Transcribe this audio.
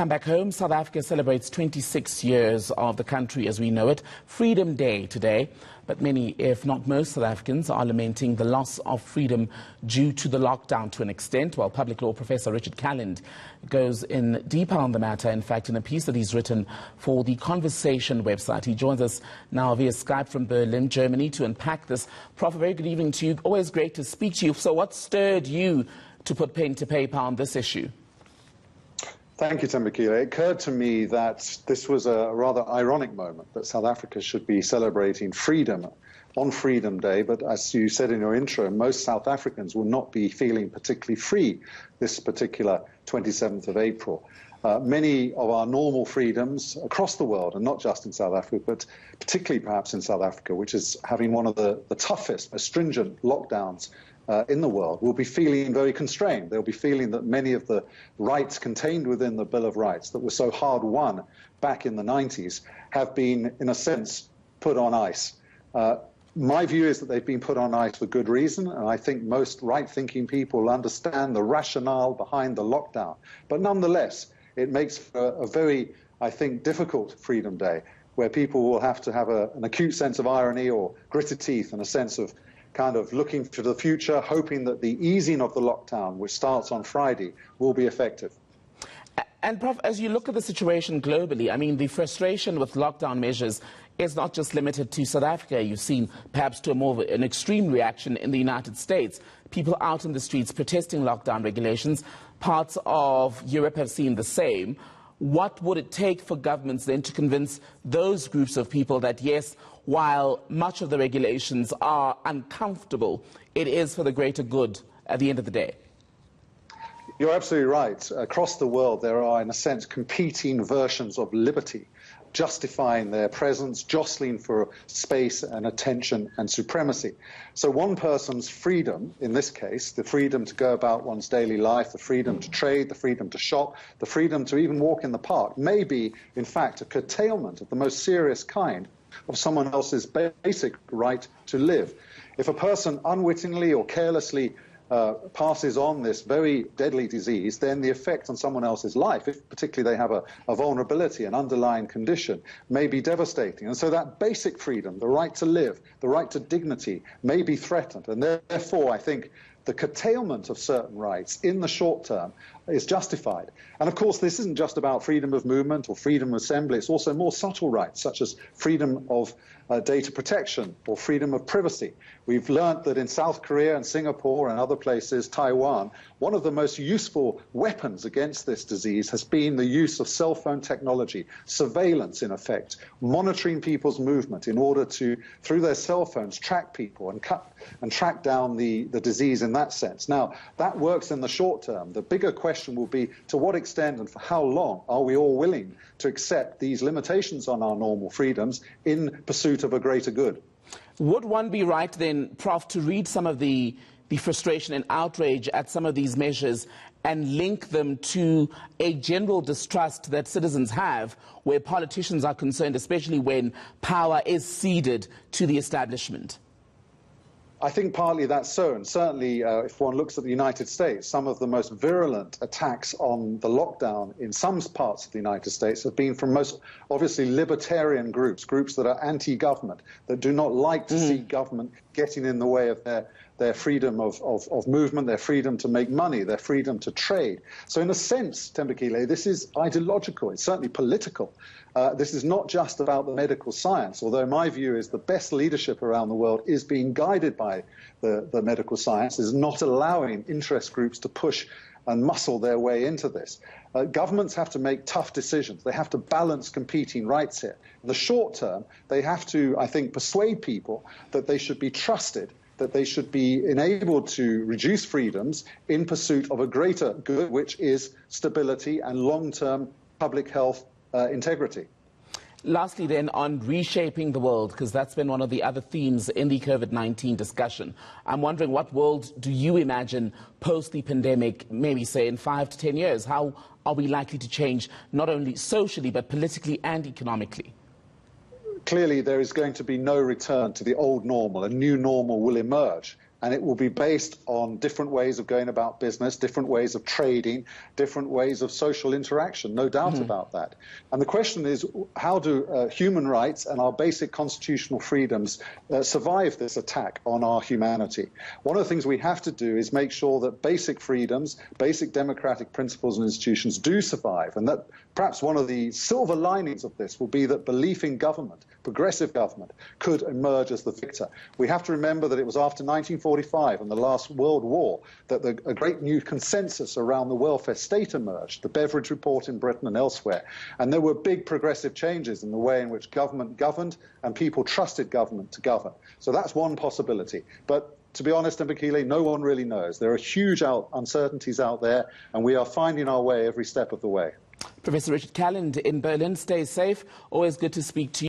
come back home. South Africa celebrates 26 years of the country as we know it. Freedom Day today. But many, if not most, South Africans are lamenting the loss of freedom due to the lockdown to an extent. While public law professor Richard Calland goes in deeper on the matter, in fact, in a piece that he's written for the Conversation website. He joins us now via Skype from Berlin, Germany, to unpack this. Prof, a very good evening to you. Always great to speak to you. So what stirred you to put pen to paper on this issue? Thank you, Tembakile. It occurred to me that this was a rather ironic moment, that South Africa should be celebrating freedom on Freedom Day, but as you said in your intro, most South Africans will not be feeling particularly free this particular 27th of April. Many of our normal freedoms across the world, and not just in South Africa, but particularly perhaps in South Africa, which is having one of the toughest, most stringent lockdowns in the world, will be feeling very constrained. They'll be feeling that many of the rights contained within the Bill of Rights that were so hard won back in the 90s have been, in a sense, put on ice. My view is that they've been put on ice for good reason, and I think most right-thinking people understand the rationale behind the lockdown. But nonetheless, it makes for a very, I think, difficult Freedom Day, where people will have to have an acute sense of irony or gritted teeth and a sense of kind of looking to the future, hoping that the easing of the lockdown, which starts on Friday, will be effective. And, Prof, as you look at the situation globally, I mean, the frustration with lockdown measures is not just limited to South Africa. You've seen perhaps to a more of an extreme reaction in the United States. People out in the streets protesting lockdown regulations. Parts of Europe have seen the same. What would it take for governments then to convince those groups of people that, yes, while much of the regulations are uncomfortable, it is for the greater good at the end of the day? You're absolutely right. Across the world, there are, in a sense, competing versions of liberty, justifying their presence, jostling for space and attention and supremacy. So one person's freedom, in this case, the freedom to go about one's daily life, the freedom to trade, the freedom to shop, the freedom to even walk in the park, may be, in fact, a curtailment of the most serious kind of someone else's basic right to live. If a person unwittingly or carelessly passes on this very deadly disease, then the effect on someone else's life, if particularly they have a vulnerability, an underlying condition, may be devastating. And so that basic freedom, the right to live, the right to dignity, may be threatened. And therefore, I think the curtailment of certain rights in the short term is justified. And of course, this isn't just about freedom of movement or freedom of assembly. It's also more subtle rights, such as freedom of data protection or freedom of privacy. We've learned that in South Korea and Singapore and other places, Taiwan, one of the most useful weapons against this disease has been the use of cell phone technology, surveillance in effect, monitoring people's movement in order to, through their cell phones, track people and track down the disease in that sense. Now, that works in the short term. The bigger question will be to what extent and for how long are we all willing to accept these limitations on our normal freedoms in pursuit of a greater good. Would one be right then, Prof, to read some of the frustration and outrage at some of these measures and link them to a general distrust that citizens have where politicians are concerned, especially when power is ceded to the establishment? I think partly that's so, and certainly if one looks at the United States, some of the most virulent attacks on the lockdown in some parts of the United States have been from most obviously libertarian groups that are anti-government, that do not like to see government getting in the way of their freedom of movement, their freedom to make money, their freedom to trade. So in a sense, Tembakile, this is ideological, it's certainly political. This is not just about the medical science, although my view is the best leadership around the world is being guided by the medical science, is not allowing interest groups to push and muscle their way into this. Governments have to make tough decisions. They have to balance competing rights here. In the short term, they have to, I think, persuade people that they should be trusted, that they should be enabled to reduce freedoms in pursuit of a greater good, which is stability and long-term public health integrity. Lastly then, on reshaping the world, because that's been one of the other themes in the COVID-19 discussion. I'm wondering, what world do you imagine post the pandemic, maybe say in 5 to 10 years? How are we likely to change, not only socially, but politically and economically? Clearly, there is going to be no return to the old normal. A new normal will emerge. and it will be based on different ways of going about business, different ways of trading, different ways of social interaction, no doubt about that. And the question is, how do human rights and our basic constitutional freedoms survive this attack on our humanity? One of the things we have to do is make sure that basic freedoms, basic democratic principles and institutions do survive, and that perhaps one of the silver linings of this will be that belief in government, progressive government, could emerge as the victor. We have to remember that it was after 1945 and the last World War that a great new consensus around the welfare state emerged, the Beveridge Report in Britain and elsewhere. And there were big progressive changes in the way in which government governed and people trusted government to govern. So that's one possibility. But to be honest, Mbakile, no one really knows. There are huge uncertainties out there, and we are finding our way every step of the way. Professor Richard Calland in Berlin, stay safe. Always good to speak to you.